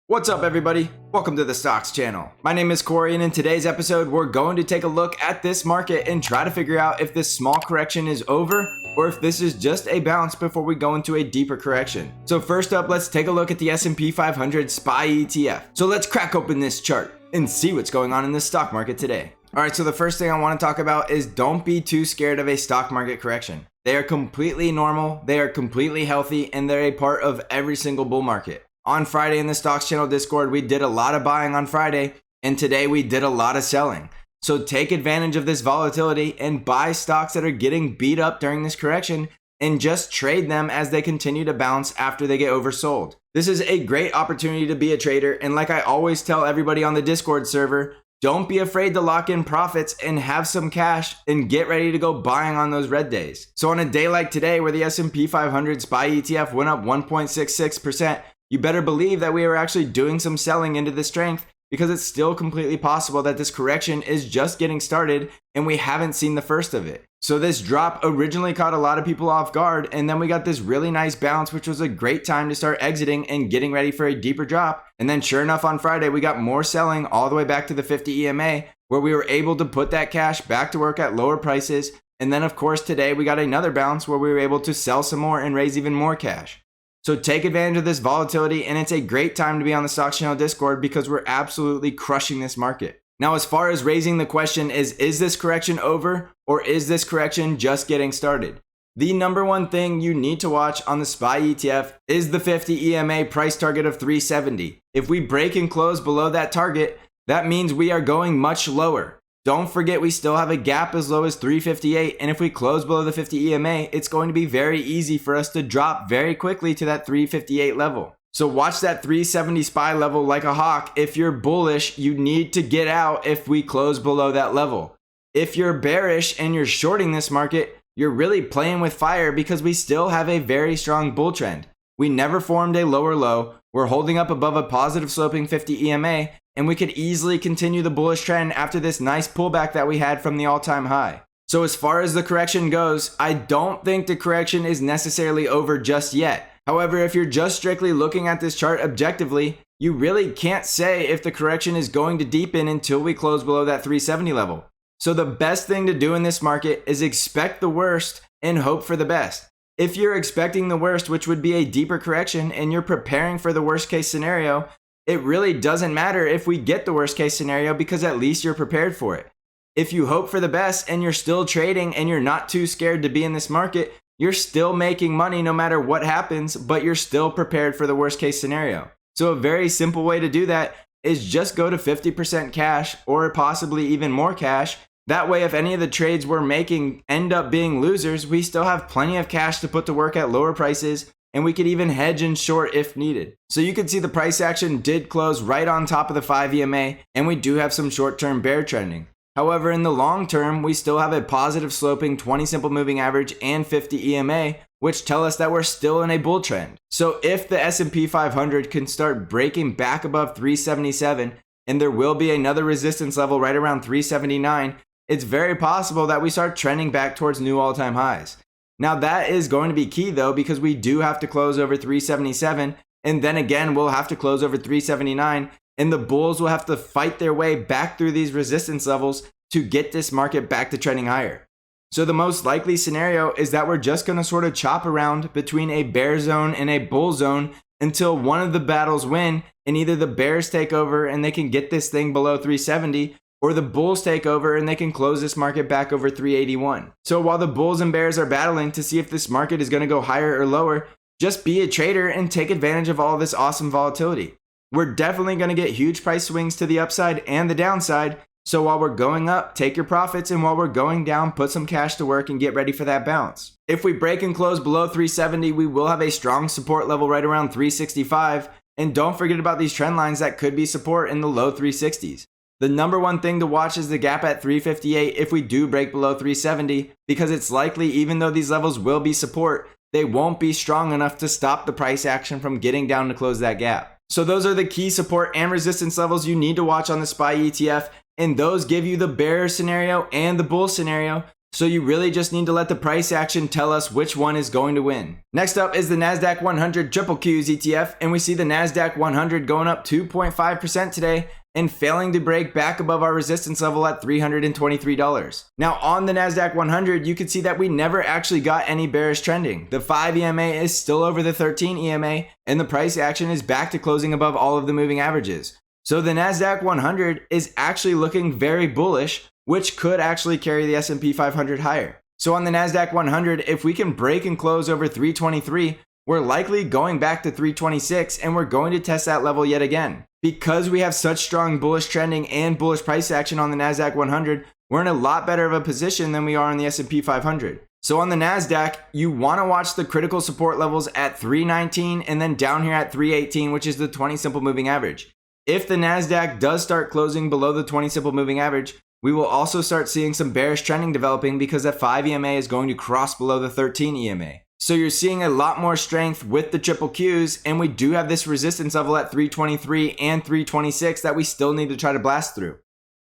What's up, everybody? Welcome to the Stocks channel. My name is Cory, and in today's episode, we're going to take a look at this market and try to figure out if this small correction is over or if this is just a bounce before we go into a deeper correction. So first up, let's take a look at the S&P 500 SPY ETF. So let's crack open this chart and see what's going on in the stock market today. All right, so the first thing I want to talk about is don't be too scared of a stock market correction. They are completely normal, they are completely healthy, and they're a part of every single bull market. On Friday in the Stocks channel Discord, we did a lot of buying on Friday, and today we did a lot of selling. So take advantage of this volatility and buy stocks that are getting beat up during this correction and just trade them as they continue to bounce after they get oversold. This is a great opportunity to be a trader, and like I always tell everybody on the Discord server, don't be afraid to lock in profits and have some cash and get ready to go buying on those red days. So on a day like today where the S&P 500 SPY ETF went up 1.66%, you better believe that we are actually doing some selling into the strength because it's still completely possible that this correction is just getting started and we haven't seen the first of it. So this drop originally caught a lot of people off guard, and then we got this really nice bounce, which was a great time to start exiting and getting ready for a deeper drop. And then sure enough, on Friday, we got more selling all the way back to the 50 EMA, where we were able to put that cash back to work at lower prices. And then of course today we got another bounce where we were able to sell some more and raise even more cash. So take advantage of this volatility, and it's a great time to be on the Stocks channel Discord because we're absolutely crushing this market. Now, as far as raising the question is this correction over or is this correction just getting started? The number one thing you need to watch on the SPY ETF is the 50 EMA price target of 370. If we break and close below that target, that means we are going much lower. Don't forget we still have a gap as low as 358, and if we close below the 50 EMA, it's going to be very easy for us to drop very quickly to that 358 level. So watch that 370 SPY level like a hawk. If you're bullish, you need to get out if we close below that level. If you're bearish and you're shorting this market, you're really playing with fire because we still have a very strong bull trend. We never formed a lower low. We're holding up above a positive sloping 50 EMA, and we could easily continue the bullish trend after this nice pullback that we had from the all-time high. So as far as the correction goes, I don't think the correction is necessarily over just yet. However, if you're just strictly looking at this chart objectively, you really can't say if the correction is going to deepen until we close below that 370 level. So the best thing to do in this market is expect the worst and hope for the best. If you're expecting the worst, which would be a deeper correction, and you're preparing for the worst case scenario, it really doesn't matter if we get the worst case scenario because at least you're prepared for it. If you hope for the best and you're still trading and you're not too scared to be in this market, you're still making money no matter what happens, but you're still prepared for the worst case scenario. So a very simple way to do that is just go to 50% cash or possibly even more cash. That way, if any of the trades we're making end up being losers, we still have plenty of cash to put to work at lower prices, and we could even hedge and short if needed. So you can see the price action did close right on top of the 5 EMA, and we do have some short-term bear trending. However, in the long term, we still have a positive sloping 20 simple moving average and 50 EMA, which tell us that we're still in a bull trend. So if the S&P 500 can start breaking back above 377, and there will be another resistance level right around 379, it's very possible that we start trending back towards new all-time highs. Now that is going to be key though, because we do have to close over 377, and then again we'll have to close over 379, and the bulls will have to fight their way back through these resistance levels to get this market back to trending higher. So the most likely scenario is that we're just going to sort of chop around between a bear zone and a bull zone until one of the battles win, and either the bears take over and they can get this thing below 370, or the bulls take over and they can close this market back over 381. So while the bulls and bears are battling to see if this market is going to go higher or lower, just be a trader and take advantage of all this awesome volatility. We're definitely going to get huge price swings to the upside and the downside. So while we're going up, take your profits, and while we're going down, put some cash to work and get ready for that bounce. If we break and close below 370, we will have a strong support level right around 365. And don't forget about these trend lines that could be support in the low 360s. The number one thing to watch is the gap at 358 if we do break below 370, because it's likely, even though these levels will be support, they won't be strong enough to stop the price action from getting down to close that gap. So those are the key support and resistance levels you need to watch on the SPY ETF, and those give you the bear scenario and the bull scenario. So you really just need to let the price action tell us which one is going to win. Next up is the Nasdaq 100 QQQs ETF, and we see the Nasdaq 100 going up 2.5% today and failing to break back above our resistance level at $323. Now on the Nasdaq 100, you can see that we never actually got any bearish trending. The 5 EMA is still over the 13 EMA, and the price action is back to closing above all of the moving averages. So the Nasdaq 100 is actually looking very bullish, which could actually carry the S&P 500 higher. So on the Nasdaq 100, if we can break and close over 323, we're likely going back to 326, and we're going to test that level yet again. Because we have such strong bullish trending and bullish price action on the Nasdaq 100, we're in a lot better of a position than we are on the S&P 500. So on the Nasdaq, you want to watch the critical support levels at 319 and then down here at 318, which is the 20 simple moving average. If the Nasdaq does start closing below the 20 simple moving average, we will also start seeing some bearish trending developing because that 5 EMA is going to cross below the 13 EMA. So you're seeing a lot more strength with the triple Qs, and we do have this resistance level at 323 and 326 that we still need to try to blast through.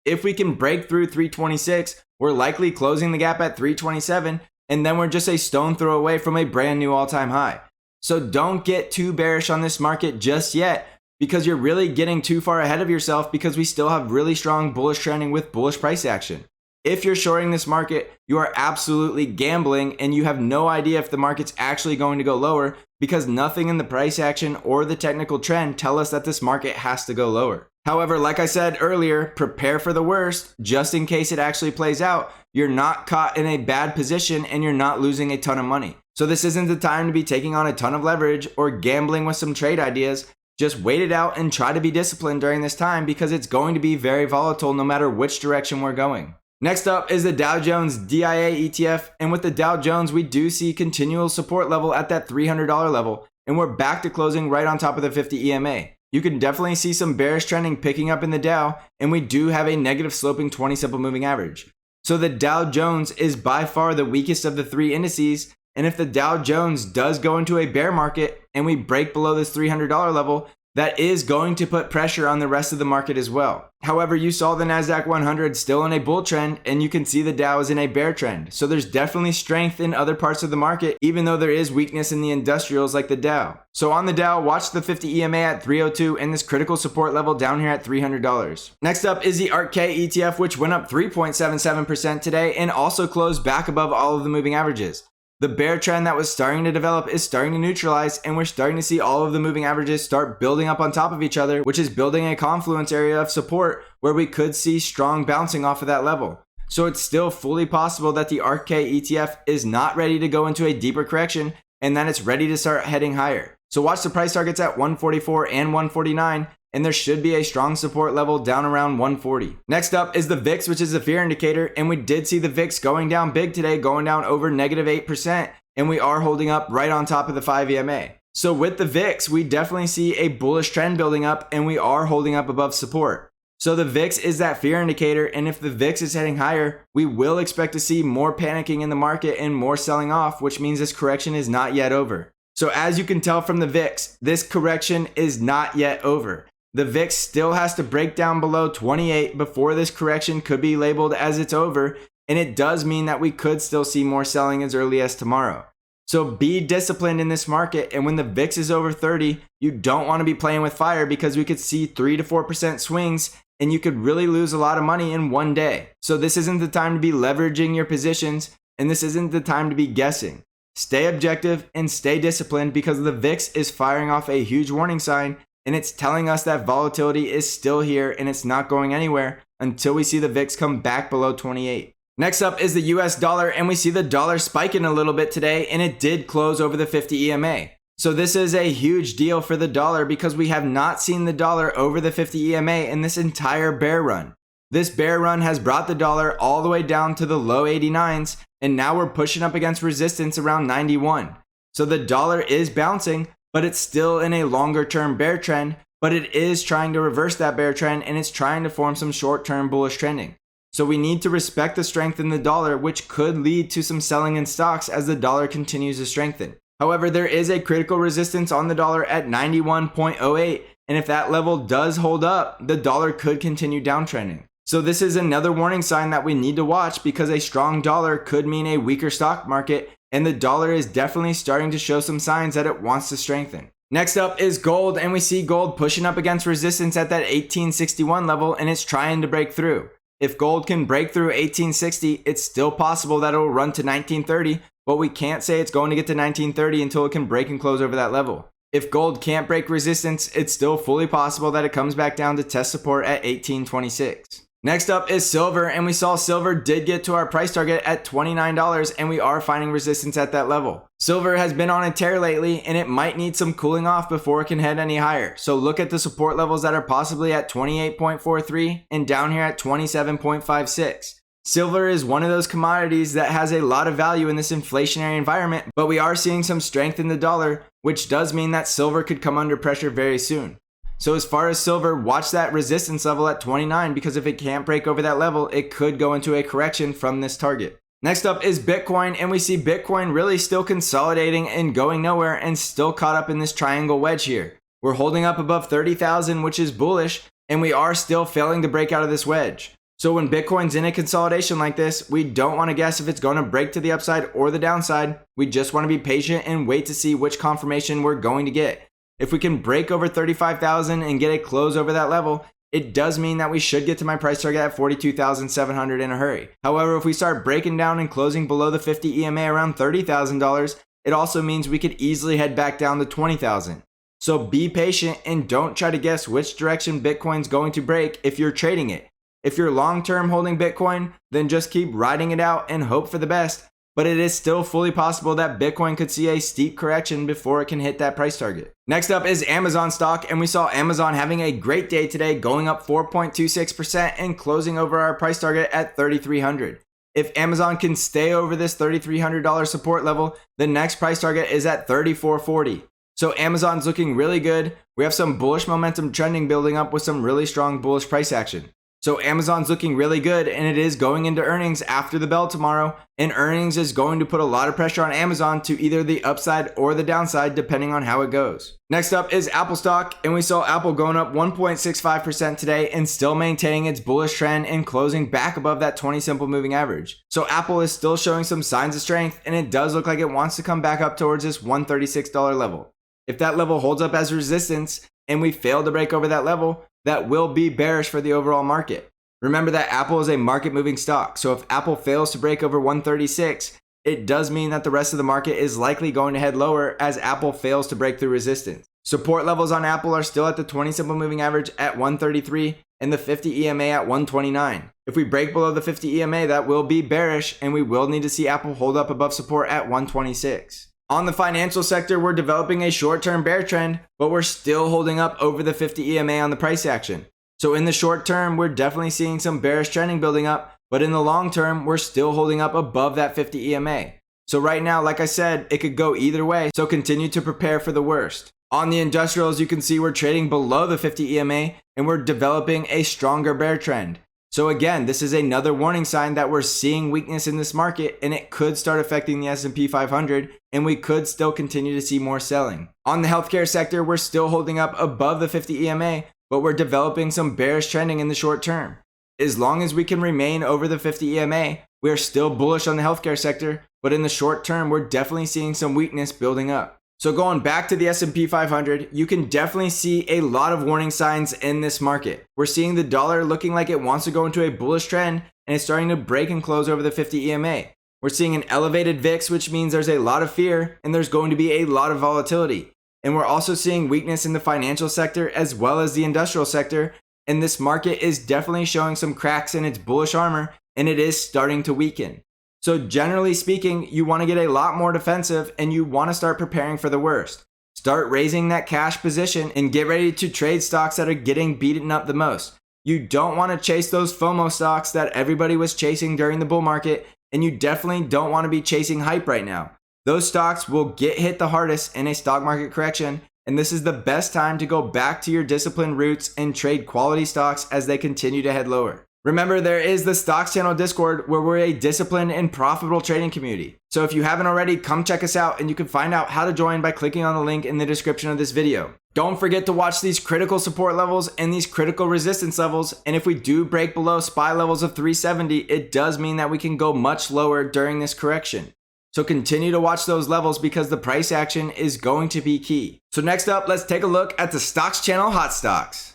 If we can break through 326, we're likely closing the gap at 327, and then we're just a stone throw away from a brand new all-time high. So don't get too bearish on this market just yet, because you're really getting too far ahead of yourself because we still have really strong bullish trending with bullish price action. If you're shorting this market, you are absolutely gambling and you have no idea if the market's actually going to go lower because nothing in the price action or the technical trend tell us that this market has to go lower. However, like I said earlier, prepare for the worst just in case it actually plays out. You're not caught in a bad position and you're not losing a ton of money. So this isn't the time to be taking on a ton of leverage or gambling with some trade ideas. Just wait it out and try to be disciplined during this time because it's going to be very volatile no matter which direction we're going. Next up is the Dow Jones DIA ETF, and with the Dow Jones, we do see continual support level at that $300 level, and we're back to closing right on top of the 50 EMA. You can definitely see some bearish trending picking up in the Dow, and we do have a negative sloping 20 simple moving average. So the Dow Jones is by far the weakest of the three indices, and if the Dow Jones does go into a bear market and we break below this $300 level, that is going to put pressure on the rest of the market as well. However, you saw the Nasdaq 100 still in a bull trend, and you can see the Dow is in a bear trend. So there's definitely strength in other parts of the market, even though there is weakness in the industrials like the Dow. So on the Dow, watch the 50 EMA at 302 and this critical support level down here at $300. Next up is the ARK-K ETF, which went up 3.77% today and also closed back above all of the moving averages. The bear trend that was starting to develop is starting to neutralize, and we're starting to see all of the moving averages start building up on top of each other, which is building a confluence area of support where we could see strong bouncing off of that level. So it's still fully possible that the ARK-K ETF is not ready to go into a deeper correction and that it's ready to start heading higher. So watch the price targets at 144 and 149, and there should be a strong support level down around 140. Next up is the VIX, which is a fear indicator, and we did see the VIX going down big today, going down over negative 8%, and we are holding up right on top of the 5 EMA. So with the VIX, we definitely see a bullish trend building up, and we are holding up above support. So the VIX is that fear indicator, and if the VIX is heading higher, we will expect to see more panicking in the market and more selling off, which means this correction is not yet over. So as you can tell from the VIX, this correction is not yet over. The VIX still has to break down below 28 before this correction could be labeled as it's over, and it does mean that we could still see more selling as early as tomorrow. So be disciplined in this market, and when the VIX is over 30, you don't want to be playing with fire because we could see 3 to 4% swings and you could really lose a lot of money in one day. So this isn't the time to be leveraging your positions, and this isn't the time to be guessing. Stay objective and stay disciplined because the VIX is firing off a huge warning sign, and it's telling us that volatility is still here and it's not going anywhere until we see the VIX come back below 28. Next up is the US dollar, and we see the dollar spiking a little bit today, and it did close over the 50 EMA. So this is a huge deal for the dollar because we have not seen the dollar over the 50 EMA in this entire bear run. This bear run has brought the dollar all the way down to the low 89s, and now we're pushing up against resistance around 91. So the dollar is bouncing, but it's still in a longer term bear trend, but it is trying to reverse that bear trend, and it's trying to form some short term bullish trending. So we need to respect the strength in the dollar, which could lead to some selling in stocks as the dollar continues to strengthen. However, there is a critical resistance on the dollar at 91.08, and if that level does hold up, the dollar could continue downtrending. So this is another warning sign that we need to watch because a strong dollar could mean a weaker stock market, and the dollar is definitely starting to show some signs that it wants to strengthen. Next up is gold, and we see gold pushing up against resistance at that 1861 level, and it's trying to break through. If gold can break through 1860, it's still possible that it will run to 1930, but we can't say it's going to get to 1930 until it can break and close over that level. If gold can't break resistance, it's still fully possible that it comes back down to test support at 1826. Next up is silver, and we saw silver did get to our price target at $29, and we are finding resistance at that level. Silver has been on a tear lately, and it might need some cooling off before it can head any higher. So look at the support levels that are possibly at 28.43 and down here at 27.56. Silver is one of those commodities that has a lot of value in this inflationary environment, but we are seeing some strength in the dollar, which does mean that silver could come under pressure very soon. So as far as silver, watch that resistance level at 29 because if it can't break over that level, it could go into a correction from this target. Next up is Bitcoin, and we see Bitcoin really still consolidating and going nowhere and still caught up in this triangle wedge here. We're holding up above 30,000, which is bullish, and we are still failing to break out of this wedge. So when Bitcoin's in a consolidation like this, we don't want to guess if it's going to break to the upside or the downside. We just want to be patient and wait to see which confirmation we're going to get. If we can break over 35,000 and get a close over that level, it does mean that we should get to my price target at 42,700 in a hurry. However, if we start breaking down and closing below the 50 EMA around $30,000, it also means we could easily head back down to 20,000. So be patient and don't try to guess which direction Bitcoin's going to break if you're trading it. If you're long-term holding Bitcoin, then just keep riding it out and hope for the best. But it is still fully possible that Bitcoin could see a steep correction before it can hit that price target. Next up is Amazon stock, and we saw Amazon having a great day today, going up 4.26% and closing over our price target at $3,300. If Amazon can stay over this $3,300 support level, the next price target is at $3,440. So Amazon's looking really good. We have some bullish momentum trending building up with some really strong bullish price action. So Amazon's looking really good, and it is going into earnings after the bell tomorrow, and earnings is going to put a lot of pressure on Amazon to either the upside or the downside depending on how it goes. Next up is Apple stock, and we saw Apple going up 1.65% today and still maintaining its bullish trend and closing back above that 20 simple moving average. So Apple is still showing some signs of strength, and it does look like it wants to come back up towards this $136 level. If that level holds up as resistance and we fail to break over that level, that will be bearish for the overall market. Remember that Apple is a market moving stock, so if Apple fails to break over 136, it does mean that the rest of the market is likely going to head lower as Apple fails to break through resistance. Support levels on Apple are still at the 20 simple moving average at 133 and the 50 EMA at 129. If we break below the 50 EMA, that will be bearish, and we will need to see Apple hold up above support at 126. On the financial sector, we're developing a short-term bear trend, but we're still holding up over the 50 EMA on the price action. So in the short term, we're definitely seeing some bearish trending building up, but in the long term, we're still holding up above that 50 EMA. So right now, like I said, it could go either way, so continue to prepare for the worst. On the industrials, you can see we're trading below the 50 EMA, and we're developing a stronger bear trend. So again, this is another warning sign that we're seeing weakness in this market, and it could start affecting the S&P 500, and we could still continue to see more selling. On the healthcare sector, we're still holding up above the 50 EMA, but we're developing some bearish trending in the short term. As long as we can remain over the 50 EMA, we are still bullish on the healthcare sector, but in the short term, we're definitely seeing some weakness building up. So going back to the S&P 500, you can definitely see a lot of warning signs in this market. We're seeing the dollar looking like it wants to go into a bullish trend, and it's starting to break and close over the 50 EMA. We're seeing an elevated VIX, which means there's a lot of fear and there's going to be a lot of volatility. And we're also seeing weakness in the financial sector as well as the industrial sector, and this market is definitely showing some cracks in its bullish armor, and it is starting to weaken. So generally speaking, you want to get a lot more defensive and you want to start preparing for the worst. Start raising that cash position and get ready to trade stocks that are getting beaten up the most. You don't want to chase those FOMO stocks that everybody was chasing during the bull market, and you definitely don't want to be chasing hype right now. Those stocks will get hit the hardest in a stock market correction, and this is the best time to go back to your disciplined roots and trade quality stocks as they continue to head lower. Remember, there is the Stocks Channel Discord where we're a disciplined and profitable trading community. So if you haven't already, come check us out and you can find out how to join by clicking on the link in the description of this video. Don't forget to watch these critical support levels and these critical resistance levels. And if we do break below SPY levels of 370, it does mean that we can go much lower during this correction. So continue to watch those levels because the price action is going to be key. So next up, let's take a look at the Stocks Channel Hot Stocks.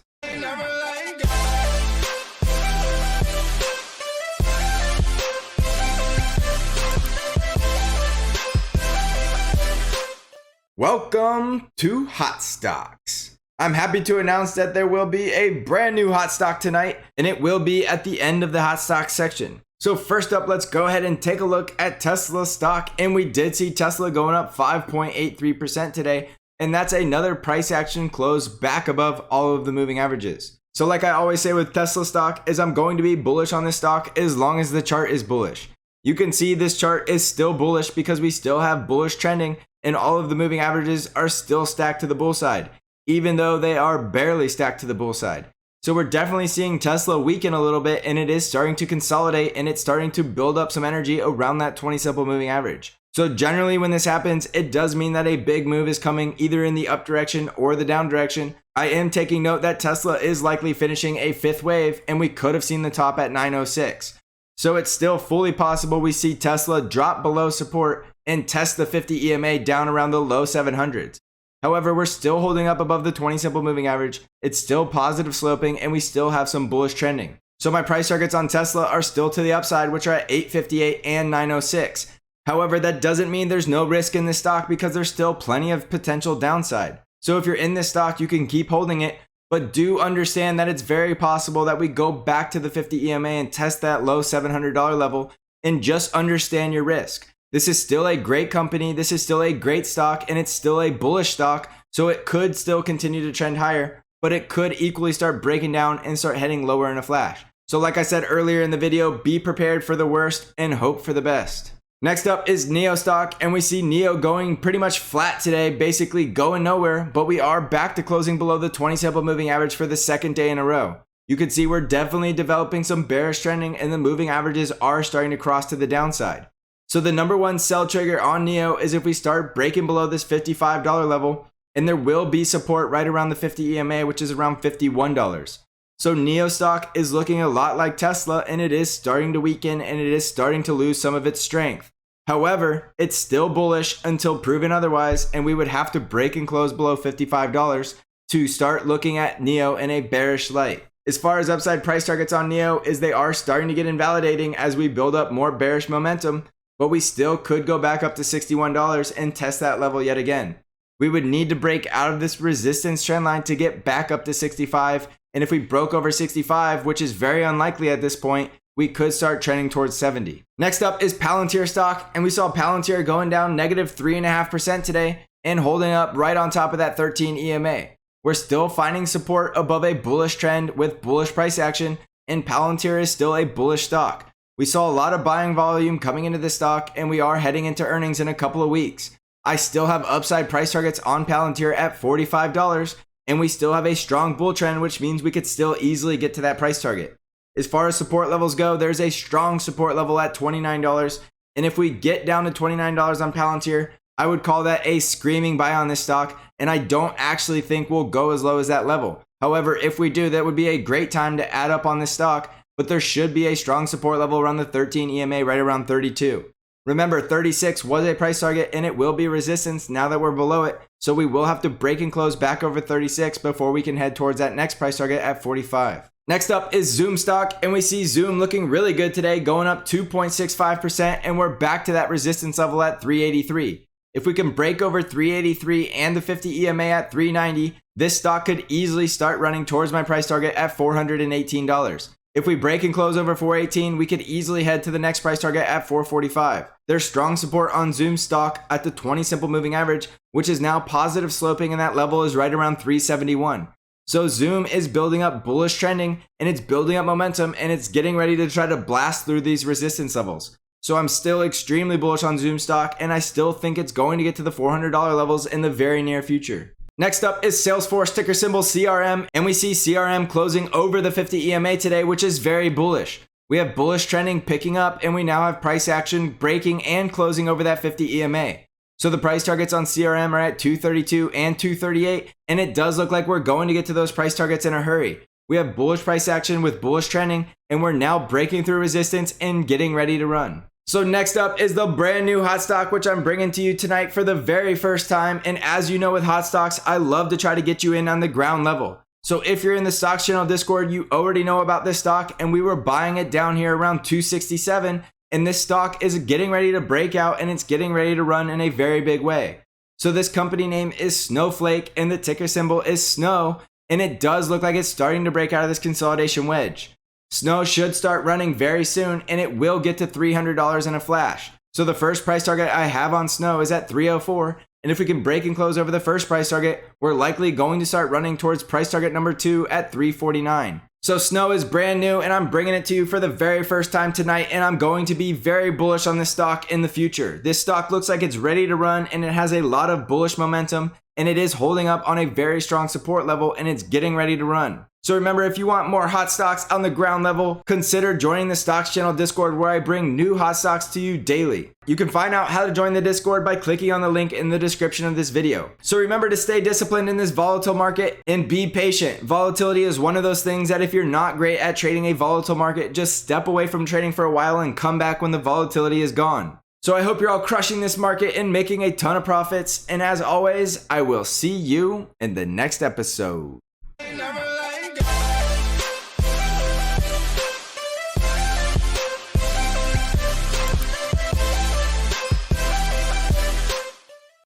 Welcome to Hot Stocks. I'm happy to announce that there will be a brand new hot stock tonight, and it will be at the end of the hot stock section. So first up, let's go ahead and take a look at Tesla stock, and we did see Tesla going up 5.83% today, and that's another price action close back above all of the moving averages. So like I always say with Tesla stock, is I'm going to be bullish on this stock as long as the chart is bullish. You can see this chart is still bullish because we still have bullish trending, and all of the moving averages are still stacked to the bull side, even though they are barely stacked to the bull side. So we're definitely seeing Tesla weaken a little bit, and it is starting to consolidate, and it's starting to build up some energy around that 20 simple moving average. So generally when this happens, it does mean that a big move is coming either in the up direction or the down direction. I am taking note that Tesla is likely finishing a fifth wave, and we could have seen the top at 906. So it's still fully possible we see Tesla drop below support and test the 50 EMA down around the low 700s. However, we're still holding up above the 20 simple moving average. It's still positive sloping, and we still have some bullish trending. So my price targets on Tesla are still to the upside, which are at 858 and 906. However, that doesn't mean there's no risk in this stock because there's still plenty of potential downside. So if you're in this stock, you can keep holding it, but do understand that it's very possible that we go back to the 50 EMA and test that low $700 level, and just understand your risk. This is still a great company, this is still a great stock, and it's still a bullish stock, so it could still continue to trend higher, but it could equally start breaking down and start heading lower in a flash. So like I said earlier in the video, be prepared for the worst and hope for the best. Next up is NIO stock, and we see NIO going pretty much flat today, basically going nowhere, but we are back to closing below the 20 simple moving average for the second day in a row. You can see we're definitely developing some bearish trending, and the moving averages are starting to cross to the downside. So the number one sell trigger on NIO is if we start breaking below this $55 level, and there will be support right around the 50 EMA, which is around $51. So NIO stock is looking a lot like Tesla, and it is starting to weaken, and it is starting to lose some of its strength. However, it's still bullish until proven otherwise, and we would have to break and close below $55 to start looking at NIO in a bearish light. As far as upside price targets on NIO, is they are starting to get invalidating as we build up more bearish momentum, but we still could go back up to $61 and test that level yet again. We would need to break out of this resistance trend line to get back up to 65, and if we broke over 65, which is very unlikely at this point, we could start trending towards 70. Next up is Palantir stock, and we saw Palantir going down negative 3.5% today and holding up right on top of that 13 EMA. We're still finding support above a bullish trend with bullish price action, and Palantir is still a bullish stock. We saw a lot of buying volume coming into this stock, and we are heading into earnings in a couple of weeks. I still have upside price targets on Palantir at $45, and we still have a strong bull trend, which means we could still easily get to that price target. As far as support levels go, there's a strong support level at $29, and if we get down to $29 on Palantir, I would call that a screaming buy on this stock, and I don't actually think we'll go as low as that level. However, if we do, that would be a great time to add up on this stock, but there should be a strong support level around the 13 EMA right around 32. Remember, 36 was a price target, and it will be resistance now that we're below it, so we will have to break and close back over 36 before we can head towards that next price target at 45. Next up is Zoom stock, and we see Zoom looking really good today, going up 2.65%, and we're back to that resistance level at 383. If we can break over 383 and the 50 EMA at 390, this stock could easily start running towards my price target at $418. If we break and close over 418, we could easily head to the next price target at 445. There's strong support on Zoom stock at the 20 simple moving average, which is now positive sloping, and that level is right around 371. So Zoom is building up bullish trending, and it's building up momentum, and it's getting ready to try to blast through these resistance levels. So I'm still extremely bullish on Zoom stock, and I still think it's going to get to the $400 levels in the very near future. Next up is Salesforce, ticker symbol CRM, and we see CRM closing over the 50 EMA today, which is very bullish. We have bullish trending picking up, and we now have price action breaking and closing over that 50 EMA. So the price targets on CRM are at 232 and 238, and it does look like we're going to get to those price targets in a hurry. We have bullish price action with bullish trending, and we're now breaking through resistance and getting ready to run. So next up is the brand new hot stock, which I'm bringing to you tonight for the very first time. And as you know with hot stocks, I love to try to get you in on the ground level. So if you're in the Stocks Channel Discord, you already know about this stock, and we were buying it down here around 267. And this stock is getting ready to break out, and it's getting ready to run in a very big way. So this company name is Snowflake, and the ticker symbol is SNOW, and it does look like it's starting to break out of this consolidation wedge. SNOW should start running very soon, and it will get to $300 in a flash. So the first price target I have on SNOW is at 304, and if we can break and close over the first price target, we're likely going to start running towards price target number 2 at 349. So SNOW is brand new, and I'm bringing it to you for the very first time tonight, and I'm going to be very bullish on this stock in the future. This stock looks like it's ready to run, and it has a lot of bullish momentum, and it is holding up on a very strong support level, and it's getting ready to run. So remember, if you want more hot stocks on the ground level, consider joining the Stocks Channel Discord, where I bring new hot stocks to you daily. You can find out how to join the Discord by clicking on the link in the description of this video. So remember to stay disciplined in this volatile market and be patient. Volatility is one of those things that if you're not great at trading a volatile market, just step away from trading for a while and come back when the volatility is gone. So I hope you're all crushing this market and making a ton of profits. And as always, I will see you in the next episode.